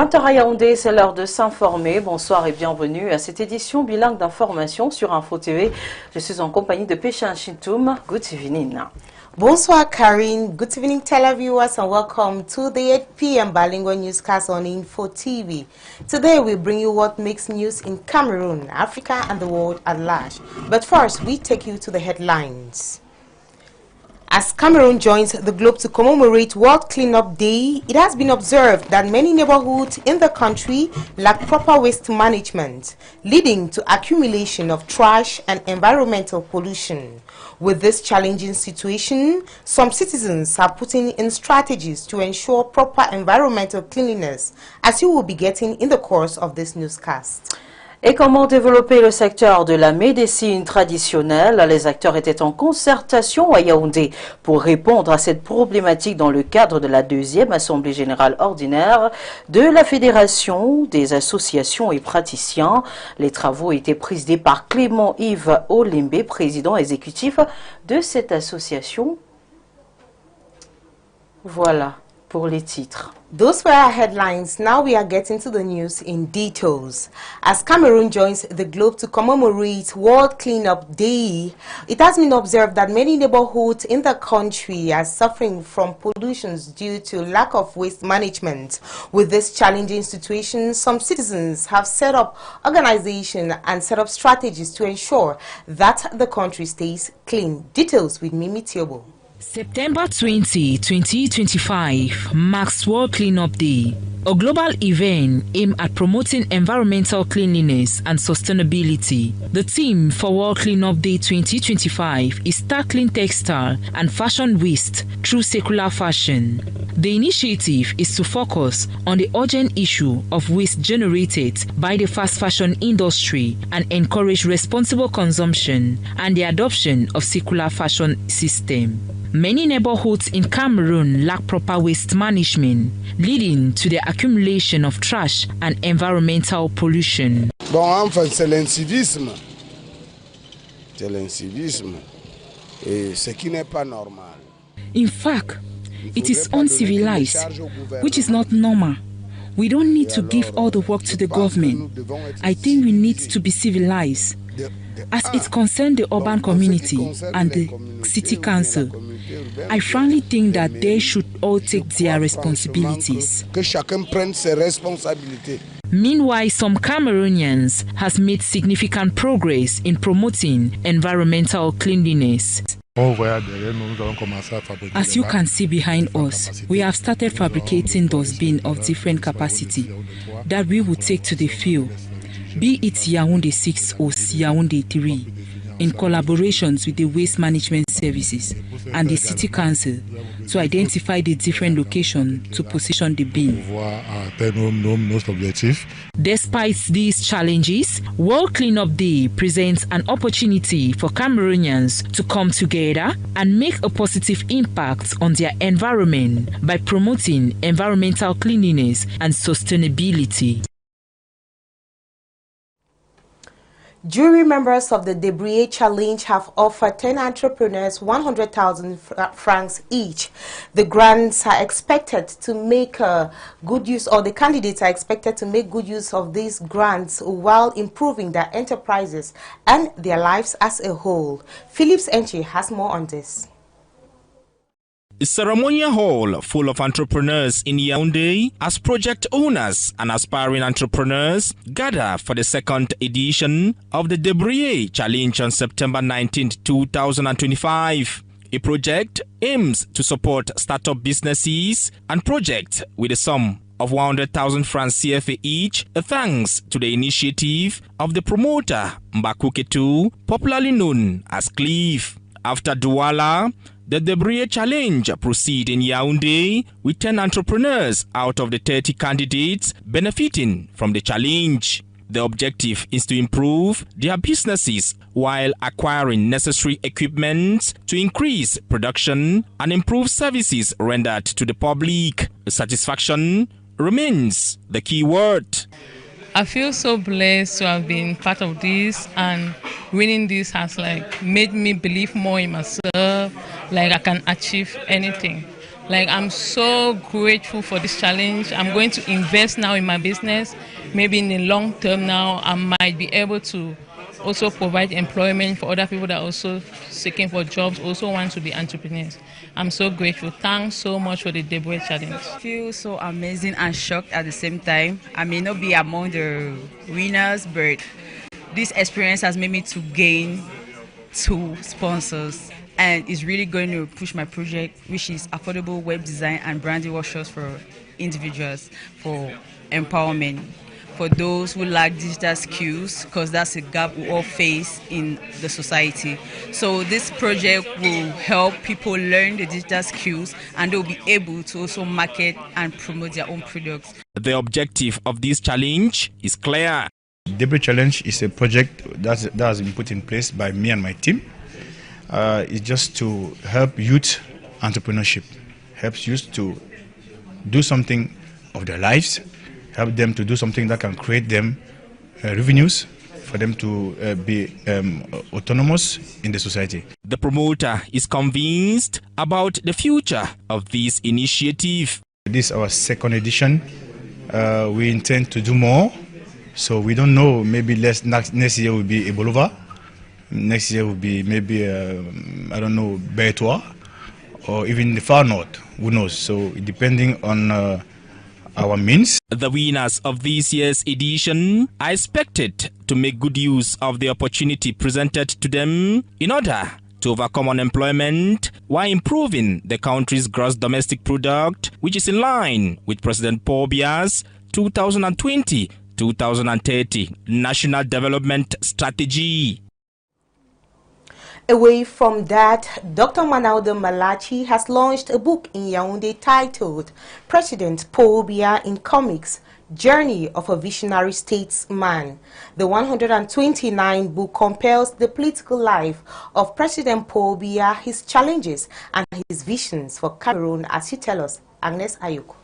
20h à Yaoundé, c'est l'heure de s'informer. Bonsoir et bienvenue à cette édition bilingue d'information sur Info TV. Je suis en compagnie de Péchin Chintoum. Good evening. Bonsoir Karine, good evening televiewers and welcome to the 8 p.m. bilingual newscast on Info TV. Today we bring you what makes news in Cameroon, Africa and the world at large. But first we take you to the headlines. As Cameroon joins the globe to commemorate World Cleanup Day, it has been observed that many neighborhoods in the country lack proper waste management, leading to accumulation of trash and environmental pollution. With this challenging situation, some citizens are putting in strategies to ensure proper environmental cleanliness, as you will be getting in the course of this newscast. Et comment développer le secteur de la médecine traditionnelle? Les acteurs étaient en concertation à Yaoundé pour répondre à cette problématique dans le cadre de la deuxième Assemblée générale ordinaire de la Fédération des associations et praticiens. Les travaux étaient présidés par Clément-Yves Olembe, président exécutif de cette association. Voilà pour les titres. Those were our headlines. Now we are getting to the news in details. As Cameroon joins the globe to commemorate World Cleanup Day, it has been observed that many neighborhoods in the country are suffering from pollutions due to lack of waste management. With this challenging situation, some citizens have set up organizations and set up strategies to ensure that the country stays clean. Details with Mimi Tiobo. September 20, 2025 marks World Cleanup Day, a global event aimed at promoting environmental cleanliness and sustainability. The theme for World Cleanup Day 2025 is tackling textile and fashion waste through circular fashion. The initiative is to focus on the urgent issue of waste generated by the fast fashion industry and encourage responsible consumption and the adoption of circular fashion system. Many neighborhoods in Cameroon lack proper waste management, leading to the accumulation of trash and environmental pollution. Bon, enfin, c'est l'incivisme. C'est l'incivisme. Et ce qui n'est pas normal. In fact, it is uncivilized, which is not normal. We don't need to give all the work to the government. I think we need to be civilized. As it concerns the urban community and the city council, I frankly think that they should all take their responsibilities. Meanwhile, some Cameroonians has made significant progress in promoting environmental cleanliness. As you can see behind us, we have started fabricating dustbins of different capacity that we will take to the field, be it Yaoundé 6 or Yaoundé 3, in collaborations with the waste management services and the city council to identify the different locations to position the bin. Despite these challenges, World Cleanup Day presents an opportunity for Cameroonians to come together and make a positive impact on their environment by promoting environmental cleanliness and sustainability. Jury members of the Debria Challenge have offered 10 entrepreneurs 100,000 francs each. The grants are expected to make good use, or the candidates are expected to make good use of these grants while improving their enterprises and their lives as a whole. Phillips Enchi has more on this. A ceremonial hall full of entrepreneurs in Yaoundé as project owners and aspiring entrepreneurs gather for the second edition of the Debria Challenge on September 19, 2025. A project aims to support startup businesses and projects with a sum of 100,000 francs CFA each, thanks to the initiative of the promoter Mbakuketu, popularly known as Cliff. After Douala, the Debria Challenge proceed in Yaoundé with 10 entrepreneurs out of the 30 candidates benefiting from the challenge. The objective is to improve their businesses while acquiring necessary equipment to increase production and improve services rendered to the public. Satisfaction remains the key word. I feel so blessed to have been part of this, and winning this has made me believe more in myself, like I can achieve anything. Like, I'm so grateful for this challenge. I'm going to invest now in my business. Maybe in the long term now, I might be able to also provide employment for other people that are also seeking for jobs, also want to be entrepreneurs. I'm so grateful. Thanks so much for the Debria challenge. I feel so amazing and shocked at the same time. I may not be among the winners, but this experience has made me to gain 2 sponsors, and it's really going to push my project, which is affordable web design and branding workshops for individuals, for empowerment, for those who lack digital skills, because that's a gap we all face in the society. So this project will help people learn the digital skills, and they'll be able to also market and promote their own products. The objective of this challenge is clear. Debria Challenge is a project that has been put in place by me and my team. It's just to help youth entrepreneurship, helps youth to do something of their lives, help them to do something that can create them revenues for them to be autonomous in the society. The promoter is convinced about the future of this initiative. This is our 2nd edition. We intend to do more. So we don't know, maybe next year will be Ebolova, next year will be maybe, I don't know, Beitois, or even the far north, who knows. So depending on our means. The winners of this year's edition are expected to make good use of the opportunity presented to them in order to overcome unemployment while improving the country's gross domestic product, which is in line with President Paul Biya's 2020-2030 National Development Strategy. Away from that, Dr. Manauda Malachi has launched a book in Yaoundé titled President Paul Biya in Comics, Journey of a Visionary Statesman. The 129 book compels the political life of President Paul Biya, his challenges and his visions for Cameroon, as he tells us. Agnes Ayoko.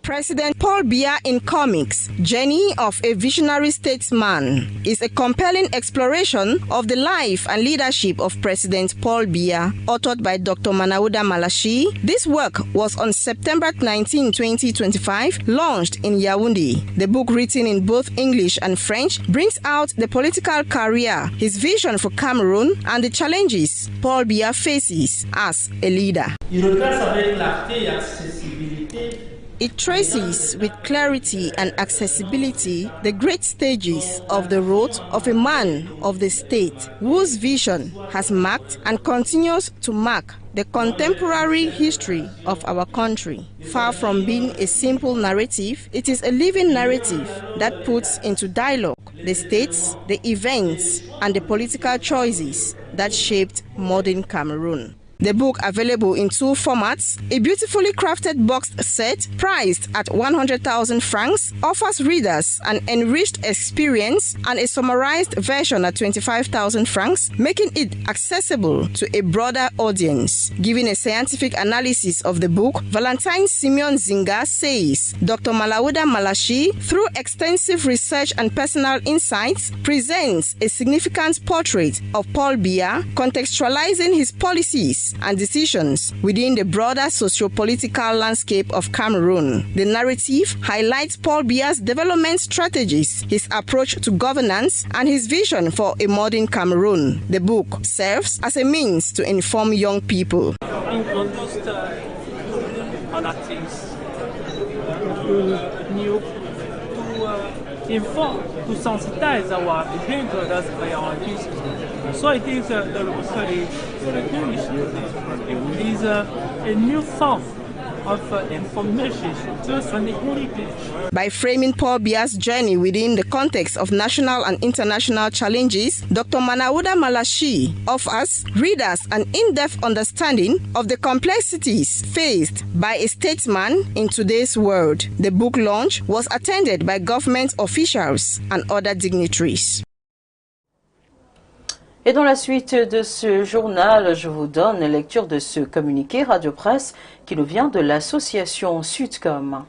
President Paul Biya in Comics, Journey of a Visionary Statesman, is a compelling exploration of the life and leadership of President Paul Biya, authored by Dr. Manauda Malachi. This work was on September 19, 2025, launched in Yaoundé. The book, written in both English and French, brings out the political career, his vision for Cameroon, and the challenges Paul Biya faces as a leader. It traces with clarity and accessibility the great stages of the road of a man of the state whose vision has marked and continues to mark the contemporary history of our country. Far from being a simple narrative, it is a living narrative that puts into dialogue the states, the events, and the political choices that shaped modern Cameroon. The book, available in 2 formats, a beautifully crafted boxed set priced at 100,000 francs, offers readers an enriched experience, and a summarized version at 25,000 francs, making it accessible to a broader audience. Giving a scientific analysis of the book, Valentine Simeon Zinga says, Dr. Manauda Malachi, through extensive research and personal insights, presents a significant portrait of Paul Biya, contextualizing his policies and decisions within the broader socio-political landscape of Cameroon. The narrative highlights Paul Biya's development strategies, his approach to governance, and his vision for a modern Cameroon. The book serves as a means to inform young people. Inform, to sensitize our behavior that's by our pieces. So I think the locally is a new form of information. By framing Paul Biya's journey within the context of national and international challenges, Dr. Manauda Malachi offers readers an in-depth understanding of the complexities faced by a statesman in today's world. The book launch was attended by government officials and other dignitaries. Et dans la suite de ce journal, je vous donne lecture de ce communiqué radio-presse qui nous vient de l'association Sudcom.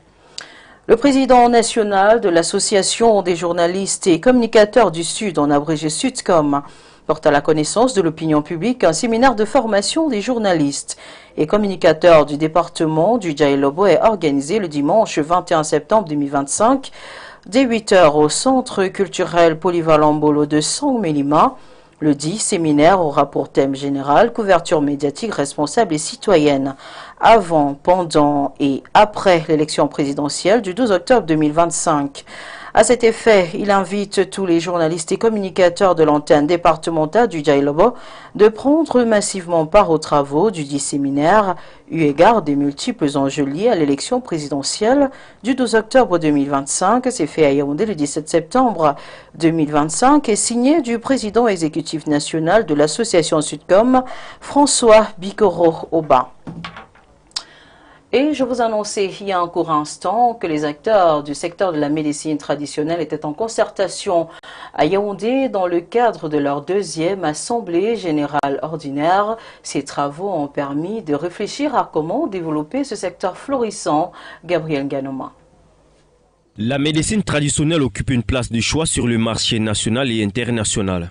Le président national de l'association des journalistes et communicateurs du Sud, en abrégé Sudcom, porte à la connaissance de l'opinion publique un séminaire de formation des journalistes et communicateurs du département du Djaïlobo est organisé le dimanche 21 septembre 2025 dès 8h au Centre culturel polyvalent Bolo de Sangmelima. Le dit séminaire aura pour thème général couverture médiatique responsable et citoyenne avant, pendant et après l'élection présidentielle du 12 octobre 2025. À cet effet, il invite tous les journalistes et communicateurs de l'antenne départementale du Djaïlobo de prendre massivement part aux travaux du dit séminaire, eu égard des multiples enjeux liés à l'élection présidentielle du 12 octobre 2025. C'est fait à Yaoundé le 17 septembre 2025 et signé du président exécutif national de l'association Sudcom, François Bikoro Oba. Et je vous annonçais il y a un court instant que les acteurs du secteur de la médecine traditionnelle étaient en concertation à Yaoundé dans le cadre de leur deuxième assemblée générale ordinaire. Ces travaux ont permis de réfléchir à comment développer ce secteur florissant. Gabriel Ganoma. La médecine traditionnelle occupe une place de choix sur le marché national et international.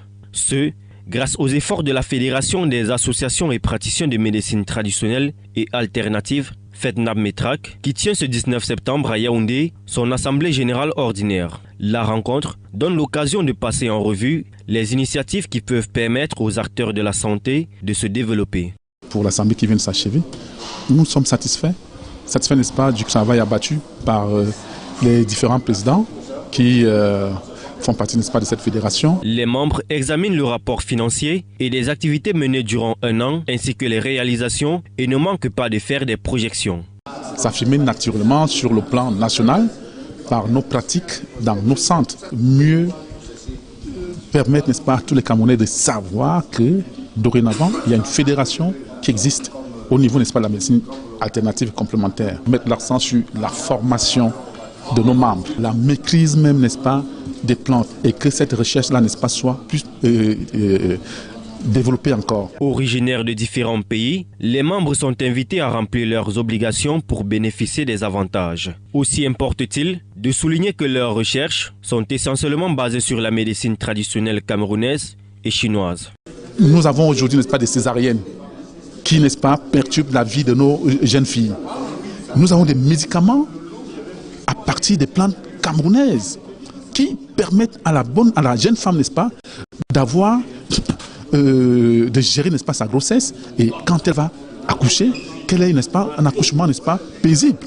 Grâce aux efforts de la Fédération des associations et praticiens de médecine traditionnelle et alternative, FEDNAB Metrak, qui tient ce 19 septembre à Yaoundé son assemblée générale ordinaire. La rencontre donne l'occasion de passer en revue les initiatives qui peuvent permettre aux acteurs de la santé de se développer. Pour l'assemblée qui vient de s'achever, nous sommes satisfaits, n'est-ce pas, du travail abattu par les différents présidents qui font partie, n'est-ce pas, de cette fédération. Les membres examinent le rapport financier et les activités menées durant un an, ainsi que les réalisations, et ne manquent pas de faire des projections. Ça chemine naturellement sur le plan national, par nos pratiques dans nos centres, mieux permettre, n'est-ce pas, à tous les Camerounais de savoir que, dorénavant, il y a une fédération qui existe au niveau, n'est-ce pas, de la médecine alternative complémentaire. Mettre l'accent sur la formation de nos membres, la maîtrise même, n'est-ce pas, des plantes, et que cette recherche-là, n'est-ce pas, soit plus développée encore. Originaires de différents pays, les membres sont invités à remplir leurs obligations pour bénéficier des avantages. Aussi importe-t-il de souligner que leurs recherches sont essentiellement basées sur la médecine traditionnelle camerounaise et chinoise. Nous avons aujourd'hui, n'est-ce pas, des césariennes qui, n'est-ce pas, perturbent la vie de nos jeunes filles. Nous avons des médicaments à partir des plantes camerounaises qui permettent à la jeune femme, n'est-ce pas, d'avoir, de gérer, n'est-ce pas, sa grossesse, et quand elle va accoucher, qu'elle ait, n'est-ce pas, un accouchement, n'est-ce pas, paisible.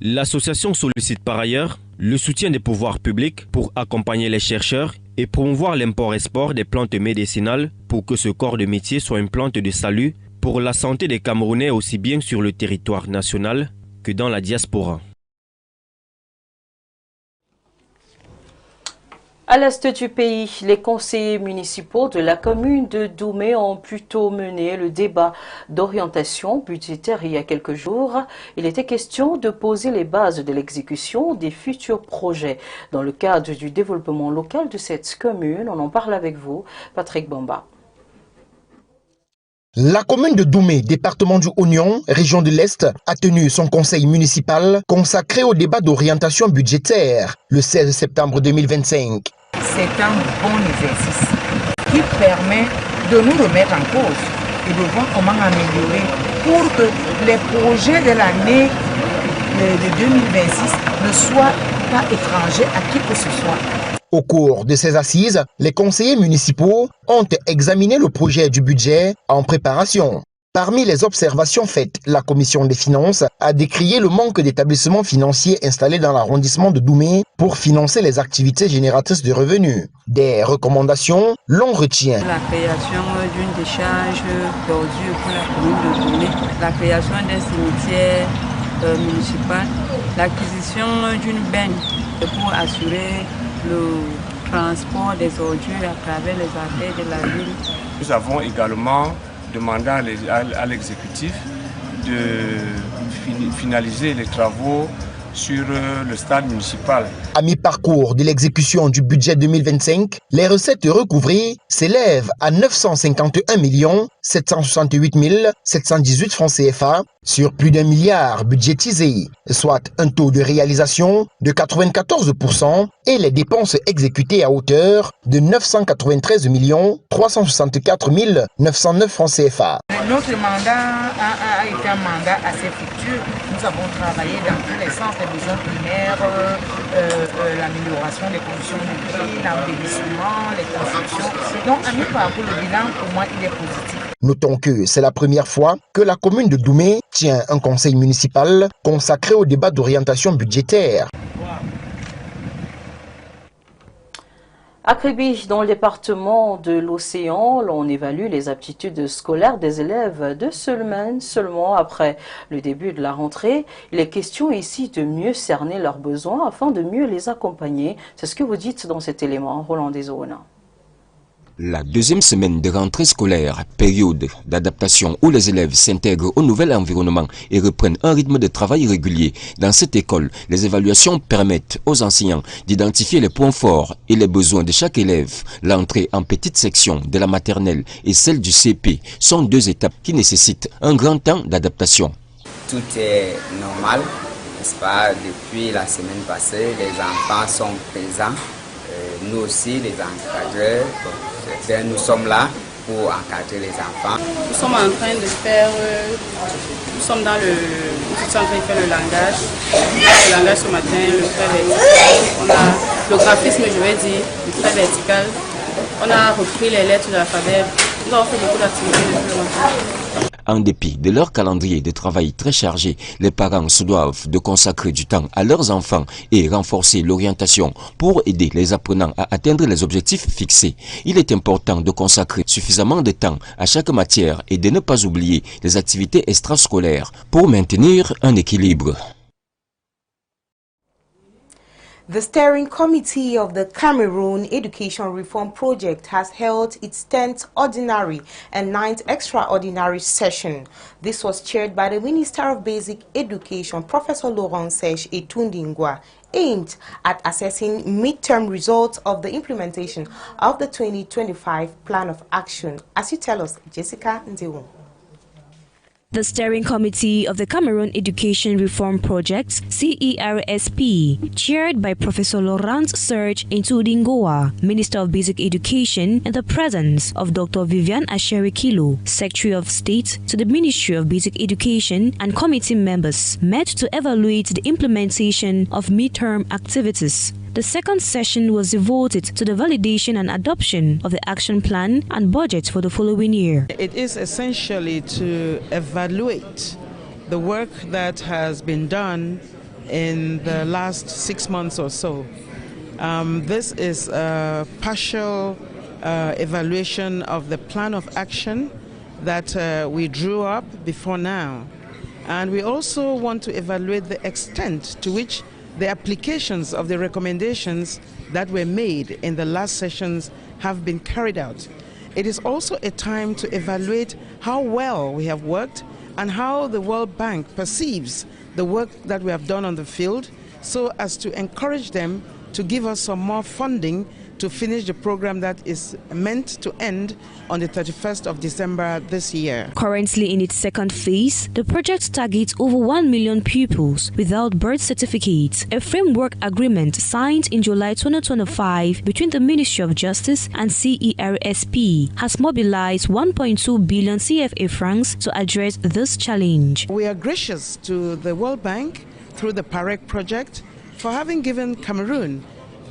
L'association sollicite par ailleurs le soutien des pouvoirs publics pour accompagner les chercheurs et promouvoir l'import-export des plantes médicinales pour que ce corps de métier soit une plante de salut pour la santé des Camerounais aussi bien sur le territoire national que dans la diaspora. À l'est du pays, les conseillers municipaux de la commune de Doumé ont plutôt mené le débat d'orientation budgétaire il y a quelques jours. Il était question de poser les bases de l'exécution des futurs projets dans le cadre du développement local de cette commune. On en parle avec vous, Patrick Bamba. La commune de Doumé, département du Oignon, région de l'Est, a tenu son conseil municipal consacré au débat d'orientation budgétaire le 16 septembre 2025. C'est un bon exercice qui permet de nous remettre en cause et de voir comment améliorer pour que les projets de l'année de 2026 ne soient pas étrangers à qui que ce soit. Au cours de ces assises, les conseillers municipaux ont examiné le projet du budget en préparation. Parmi les observations faites, la commission des finances a décrié le manque d'établissements financiers installés dans l'arrondissement de Doumé pour financer les activités génératrices de revenus. Des recommandations, l'on retient la création d'une décharge d'ordures pour la commune de Doumé, la création d'un cimetière municipal, l'acquisition d'une benne pour assurer le transport des ordures à travers les artères de la ville. Nous avons également demandé à l'exécutif de finaliser les travaux sur le stade municipal. À mi-parcours de l'exécution du budget 2025, les recettes recouvrées s'élèvent à 951 768 718 francs CFA sur plus d'1 milliard budgétisé, soit un taux de réalisation de 94% et les dépenses exécutées à hauteur de 993 364 909 francs CFA. Notre mandat a été un mandat assez fructueux. Nous avons travaillé dans tous les sens, les besoins primaires, l'amélioration des conditions de vie, l'embellissement, les constructions. Donc, à mi-parcours, le bilan, pour moi, il est positif. Notons que c'est la première fois que la commune de Doumé tient un conseil municipal consacré au débat d'orientation budgétaire. À Kribi, dans le département de l'Océan, l'on évalue les aptitudes scolaires des élèves 2 semaines seulement après le début de la rentrée. Il est question ici de mieux cerner leurs besoins afin de mieux les accompagner. C'est ce que vous dites dans cet élément, Roland Desona. La deuxième semaine de rentrée scolaire, période d'adaptation où les élèves s'intègrent au nouvel environnement et reprennent un rythme de travail régulier. Dans cette école, les évaluations permettent aux enseignants d'identifier les points forts et les besoins de chaque élève. L'entrée en petite section de la maternelle et celle du CP sont 2 étapes qui nécessitent un grand temps d'adaptation. Tout est normal, n'est-ce pas? Depuis la semaine passée, les enfants sont présents. Nous aussi, les encadreurs, nous sommes là pour encadrer les enfants. Nous sommes en train de faire, nous sommes en train de faire le langage. Le langage ce matin, le trait vertical. On a le graphisme, je vais dire, le trait vertical. On a repris les lettres de l'alphabet. Nous avons fait beaucoup d'activités depuis le matin. En dépit de leur calendrier de travail très chargé, les parents se doivent de consacrer du temps à leurs enfants et renforcer l'orientation pour aider les apprenants à atteindre les objectifs fixés. Il est important de consacrer suffisamment de temps à chaque matière et de ne pas oublier les activités extrascolaires pour maintenir un équilibre. The Steering Committee of the Cameroun Education Reform Project has held its 10th ordinary and 9th extraordinary session. This was chaired by the Minister of Basic Education, Professor Laurent Serge Etundingwa, aimed at assessing midterm results of the implementation of the 2025 Plan of Action. As you tell us, Jessica Ndewo. The Steering Committee of the Cameroun Education Reform Project, CERSP, chaired by Professor Laurent Serge Etundingwa, Minister of Basic Education, in the presence of Dr. Viviane Asherikilo, Secretary of State to the Ministry of Basic Education, and committee members, met to evaluate the implementation of midterm activities. The second session was devoted to the validation and adoption of the action plan and budget for the following year. It is essentially to evaluate the work that has been done in the last 6 months or so. This is a partial evaluation of the plan of action that we drew up before now. And we also want to evaluate the extent to which the applications of the recommendations that were made in the last sessions have been carried out. It is also a time to evaluate how well we have worked and how the World Bank perceives the work that we have done on the field, so as to encourage them to give us some more funding to finish the program that is meant to end on the 31st of December this year. Currently in its second phase, the project targets over 1 million pupils without birth certificates. A framework agreement signed in July 2025 between the Ministry of Justice and CERSP has mobilized 1.2 billion CFA francs to address this challenge. We are gracious to the World Bank through the PAREC project for having given Cameroon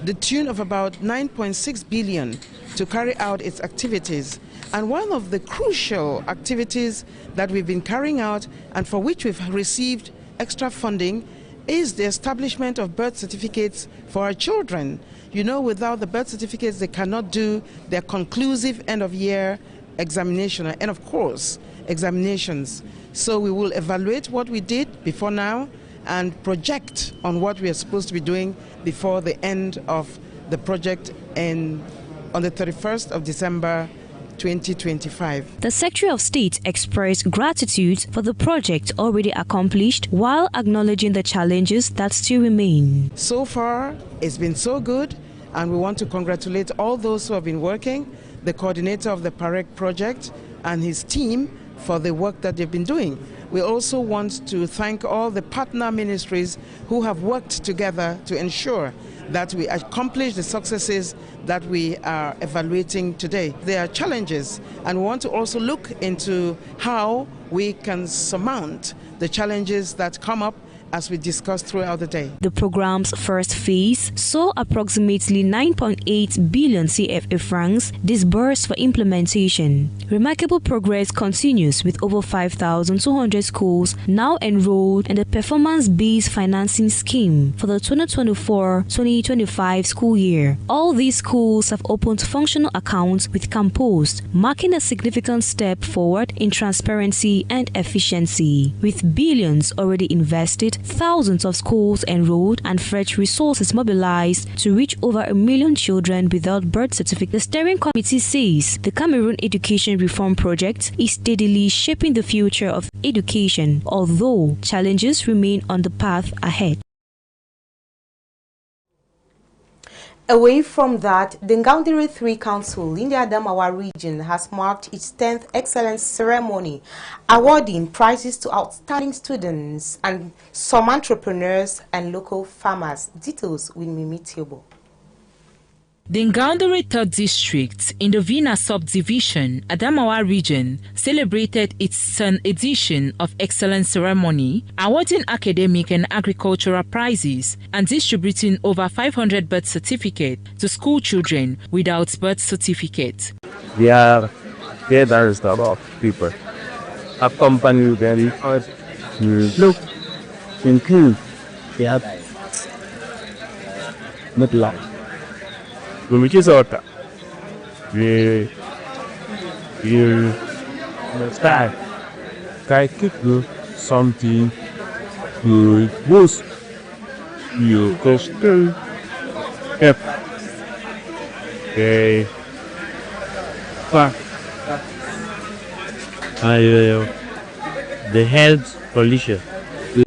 the tune of about 9.6 billion to carry out its activities. And one of the crucial activities that we've been carrying out and for which we've received extra funding is the establishment of birth certificates for our children. You know, without the birth certificates, they cannot do their conclusive end-of-year examination and, of course, examinations. So we will evaluate what we did before now and project on what we are supposed to be doing before the end of the project on the 31st of December 2025. The Secretary of State expressed gratitude for the project already accomplished while acknowledging the challenges that still remain. So far, it's been so good, and we want to congratulate all those who have been working, the coordinator of the PAREC project and his team for the work that they've been doing. We also want to thank all the partner ministries who have worked together to ensure that we accomplish the successes that we are evaluating today. There are challenges, and we want to also look into how we can surmount the challenges that come up as we discussed throughout the day. The program's first phase saw approximately 9.8 billion CFA francs disbursed for implementation. Remarkable progress continues with over 5,200 schools now enrolled in the performance-based financing scheme for the 2024-2025 school year. All these schools have opened functional accounts with Compost, marking a significant step forward in transparency and efficiency. With billions already invested, thousands of schools enrolled, and fresh resources mobilized to reach over 1 million children without birth certificate. The steering committee says the Cameroon Education Reform Project is steadily shaping the future of education, although challenges remain on the path ahead. Away from that, the Ngaoundéré 3 Council in the Adamawa region has marked its 10th Excellence Ceremony, awarding prizes to outstanding students and some entrepreneurs and local farmers. Details with Mimi Tiobo. The Ngaoundéré 3rd District in the Vina Subdivision, Adamawa region, celebrated its 10th edition of Excellence Ceremony, awarding academic and agricultural prizes and distributing over 500 birth certificates to school children without birth certificate. There is a lot of people accompany them to look into their midlife. Lumikizota, we start to do something to boost your coastal help the health pollution.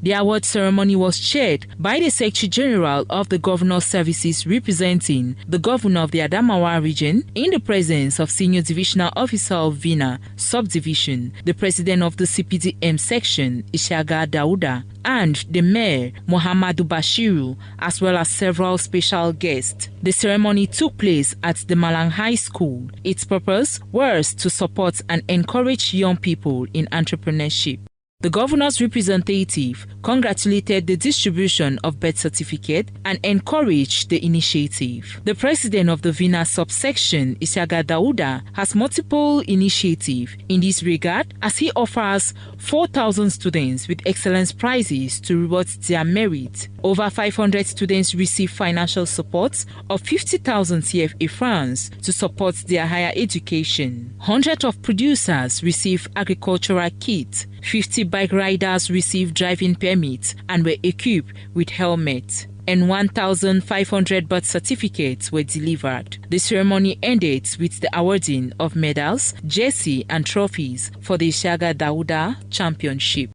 The award ceremony was chaired by the Secretary General of the Governor's Services representing the Governor of the Adamawa region in the presence of Senior Divisional Officer of Vina Subdivision, the President of the CPDM Section, Ishaga Dauda, and the Mayor, Muhammadu Bashiru, as well as several special guests. The ceremony took place at the Malang High School. Its purpose was to support and encourage young people in entrepreneurship. The governor's representative congratulated the distribution of birth certificate and encouraged the initiative. The president of the Vina subsection, Ishaga Dauda, has multiple initiatives in this regard as he offers 4,000 students with excellence prizes to reward their merit. Over 500 students receive financial support of 50,000 CFA francs to support their higher education. Hundreds of producers receive agricultural kits. 50 bike riders received driving permits and were equipped with helmets, and 1,500 birth certificates were delivered. The ceremony ended with the awarding of medals, jerseys, and trophies for the Ishaga Dauda Championship.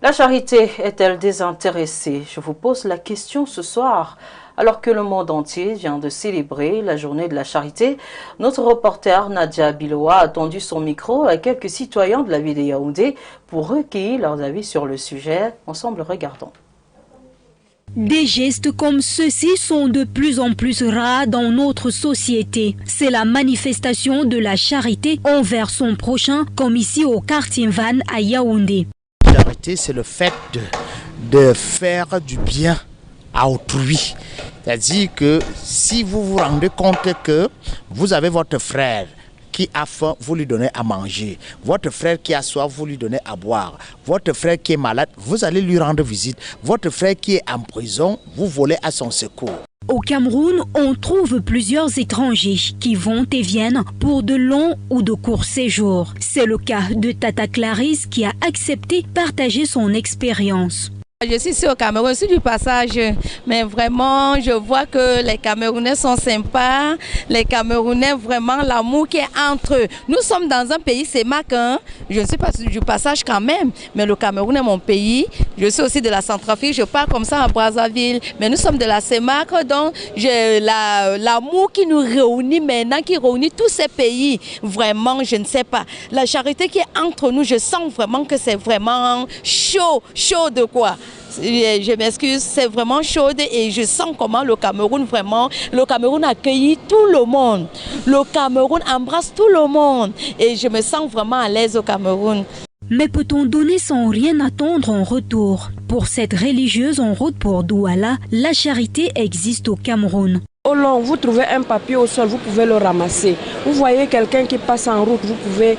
La charité est-elle désintéressée? Je vous pose la question ce soir. Alors que le monde entier vient de célébrer la journée de la charité, notre reporter Nadia Biloa a tendu son micro à quelques citoyens de la ville de Yaoundé pour recueillir leurs avis sur le sujet. Ensemble, regardons. Des gestes comme ceux-ci sont de plus en plus rares dans notre société. C'est la manifestation de la charité envers son prochain, comme ici au quartier Van à Yaoundé. La charité, c'est le fait de faire du bien à autrui. C'est-à-dire que si vous vous rendez compte que vous avez votre frère qui a faim, vous lui donnez à manger. Votre frère qui a soif, vous lui donnez à boire. Votre frère qui est malade, vous allez lui rendre visite. Votre frère qui est en prison, vous volez à son secours. Au Cameroun, on trouve plusieurs étrangers qui vont et viennent pour de longs ou de courts séjours. C'est le cas de Tata Clarisse qui a accepté de partager son expérience. Je suis ici au Cameroun, je suis du passage, mais vraiment je vois que les Camerounais sont sympas, les Camerounais vraiment l'amour qui est entre eux. Nous sommes dans un pays CEMAC, hein? Je ne suis pas du passage quand même, mais le Cameroun est mon pays. Je suis aussi de la Centrafrique, je pars comme ça à Brazzaville, mais nous sommes de la CEMAC, donc l'amour qui nous réunit maintenant, qui réunit tous ces pays, vraiment je ne sais pas. La charité qui est entre nous, je sens vraiment que c'est vraiment chaud de quoi. Je m'excuse, c'est vraiment chaud et je sens comment le Cameroun accueille tout le monde. Le Cameroun embrasse tout le monde et je me sens vraiment à l'aise au Cameroun. Mais peut-on donner sans rien attendre en retour? Pour cette religieuse en route pour Douala, la charité existe au Cameroun. Au long, vous trouvez un papier au sol, vous pouvez le ramasser. Vous voyez quelqu'un qui passe en route, vous pouvez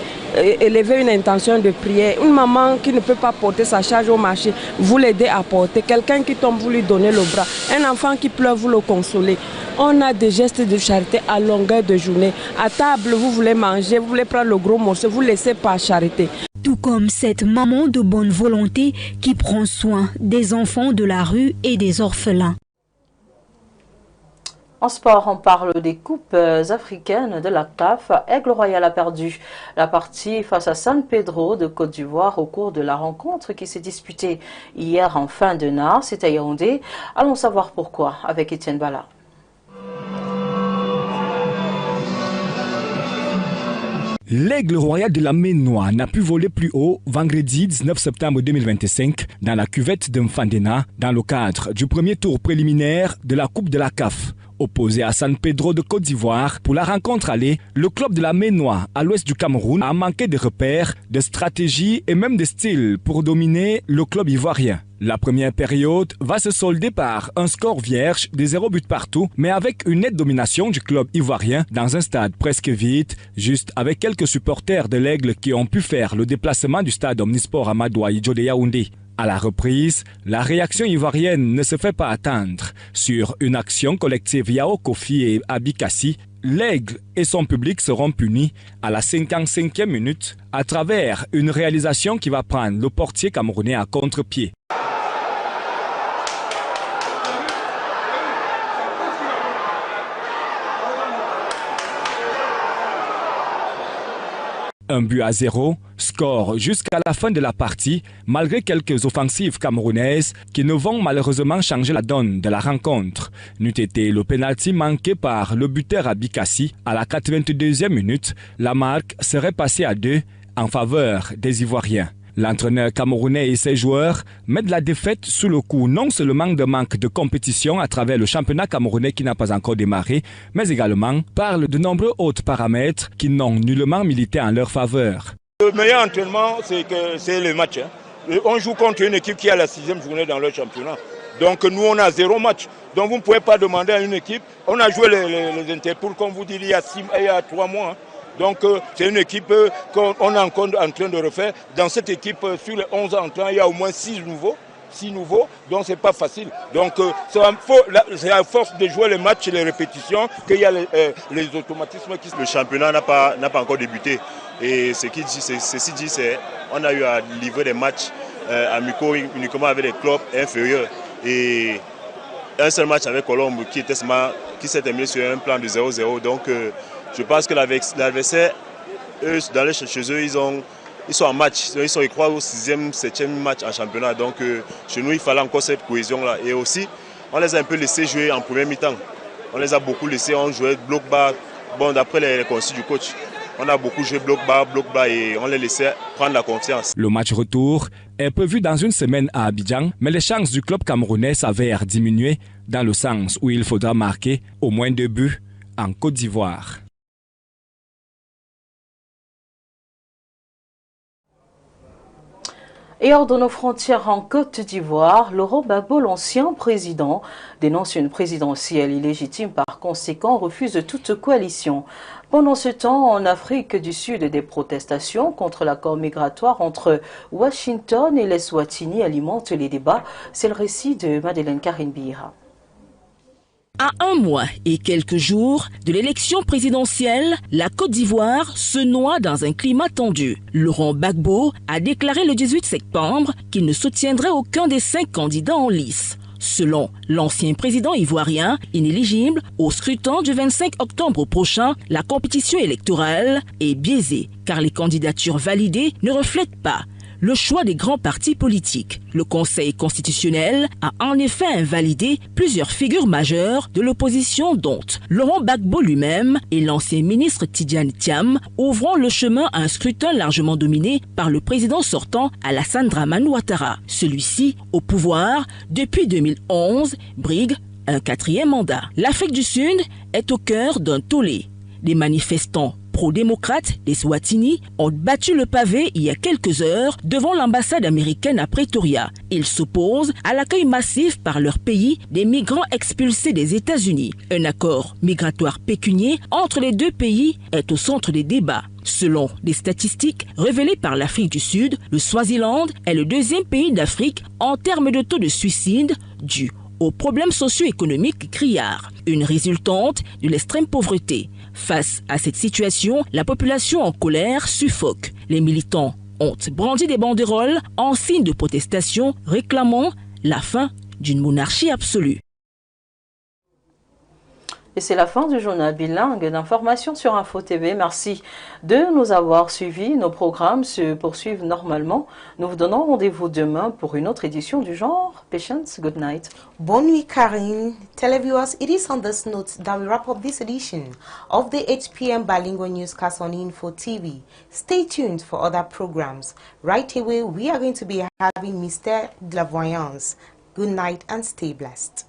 élever une intention de prière. Une maman qui ne peut pas porter sa charge au marché, vous l'aidez à porter. Quelqu'un qui tombe, vous lui donnez le bras. Un enfant qui pleure, vous le consolez. On a des gestes de charité à longueur de journée. À table, vous voulez manger, vous voulez prendre le gros morceau, vous laissez par charité. Tout comme cette maman de bonne volonté qui prend soin des enfants de la rue et des orphelins. En sport, on parle des coupes africaines de la CAF. Aigle Royal a perdu la partie face à San Pedro de Côte d'Ivoire au cours de la rencontre qui s'est disputée hier en fin de NAR. C'est à Yaoundé. Allons savoir pourquoi avec Étienne Bala. L'Aigle Royal de la Ménois n'a pu voler plus haut vendredi 19 septembre 2025 dans la cuvette de Mfandena dans le cadre du premier tour préliminaire de la Coupe de la CAF. Opposé à San Pedro de Côte d'Ivoire, pour la rencontre allée, le club de la Ménois à l'ouest du Cameroun a manqué de repères, de stratégie et même de style pour dominer le club ivoirien. La première période va se solder par un score vierge de 0 but partout, mais avec une nette domination du club ivoirien dans un stade presque vide, juste avec quelques supporters de l'Aigle qui ont pu faire le déplacement du stade Omnisport Amadou Ahidjo de Yaoundé. À la reprise, la réaction ivoirienne ne se fait pas attendre. Sur une action collective Yao Kofi et Abikassi, l'Aigle et son public seront punis à la 55e minute à travers une réalisation qui va prendre le portier camerounais à contre-pied. Un but à 0, score jusqu'à la fin de la partie, malgré quelques offensives camerounaises qui ne vont malheureusement changer la donne de la rencontre. N'eût été le pénalty manqué par le buteur Abikassi à la 82e minute, la marque serait passée à 2 en faveur des Ivoiriens. L'entraîneur camerounais et ses joueurs mettent la défaite sous le coup non seulement de manque de compétition à travers le championnat camerounais qui n'a pas encore démarré, mais également parlent de nombreux autres paramètres qui n'ont nullement milité en leur faveur. Le meilleur entraînement, c'est le match. On joue contre une équipe qui a la 6e journée dans leur championnat. Donc nous, on a 0 match. Donc vous ne pouvez pas demander à une équipe. On a joué les Interpol, comme vous dites, il y a 3 mois. Donc c'est une équipe qu'on est encore en train de refaire. Dans cette équipe, sur les 11 entrants, il y a au moins 6 nouveaux, donc c'est pas facile. Donc c'est à force de jouer les matchs et les répétitions qu'il y a les automatismes qui... Le championnat n'a pas encore débuté. Et ceci dit, c'est on a eu à livrer des matchs amicaux uniquement avec des clubs inférieurs. Et un seul match avec Colombe qui s'est terminé sur un plan de 0-0. Donc je pense que l'adversaire, eux, chez eux, ils sont en match. Ils croient au 6e, 7e match en championnat. Donc chez nous, il fallait encore cette cohésion-là. Et aussi, on les a un peu laissés jouer en première mi-temps. On les a beaucoup laissés, on jouait bloc bas. Bon, d'après les consignes du coach, on a beaucoup joué bloc bas et on les laissait prendre la confiance. Le match retour est prévu dans une semaine à Abidjan, mais les chances du club camerounais s'avèrent diminuer dans le sens où il faudra marquer au moins 2 buts en Côte d'Ivoire. Et hors de nos frontières en Côte d'Ivoire, Laurent Gbagbo, l'ancien président, dénonce une présidentielle illégitime. Par conséquent, refuse toute coalition. Pendant ce temps, en Afrique du Sud, des protestations contre l'accord migratoire entre Washington et les Swatini alimentent les débats. C'est le récit de Madeleine Karinbira. À un mois et quelques jours de l'élection présidentielle, la Côte d'Ivoire se noie dans un climat tendu. Laurent Gbagbo a déclaré le 18 septembre qu'il ne soutiendrait aucun des 5 candidats en lice. Selon l'ancien président ivoirien, inéligible au scrutin du 25 octobre prochain, la compétition électorale est biaisée car les candidatures validées ne reflètent pas le choix des grands partis politiques. Le Conseil constitutionnel a en effet invalidé plusieurs figures majeures de l'opposition dont Laurent Gbagbo lui-même et l'ancien ministre Tidiane Thiam, ouvrant le chemin à un scrutin largement dominé par le président sortant Alassane Dramane Ouattara. Celui-ci, au pouvoir depuis 2011, brigue un 4e mandat. L'Afrique du Sud est au cœur d'un tollé. Des manifestants pro-démocrates des Swatini ont battu le pavé il y a quelques heures devant l'ambassade américaine à Pretoria. Ils s'opposent à l'accueil massif par leur pays des migrants expulsés des États-Unis. Un accord migratoire pécunier entre les deux pays est au centre des débats. Selon des statistiques révélées par l'Afrique du Sud, le Swaziland est le 2e pays d'Afrique en termes de taux de suicide dû aux problèmes socio-économiques criards, une résultante de l'extrême pauvreté. Face à cette situation, la population en colère suffoque. Les militants ont brandi des banderoles en signe de protestation réclamant la fin d'une monarchie absolue. Et c'est la fin du journal bilingue d'information sur Info TV. Merci de nous avoir suivis. Nos programmes se poursuivent normalement. Nous vous donnons rendez-vous demain pour une autre édition du genre. Patience, good night. Bonne nuit, Karine. Televiewers, it is on this note that we wrap up this edition of the 8 p.m. bilingual newscast on Info TV. Stay tuned for other programs. Right away, we are going to be having Mystère de la Voyance. Good night and stay blessed.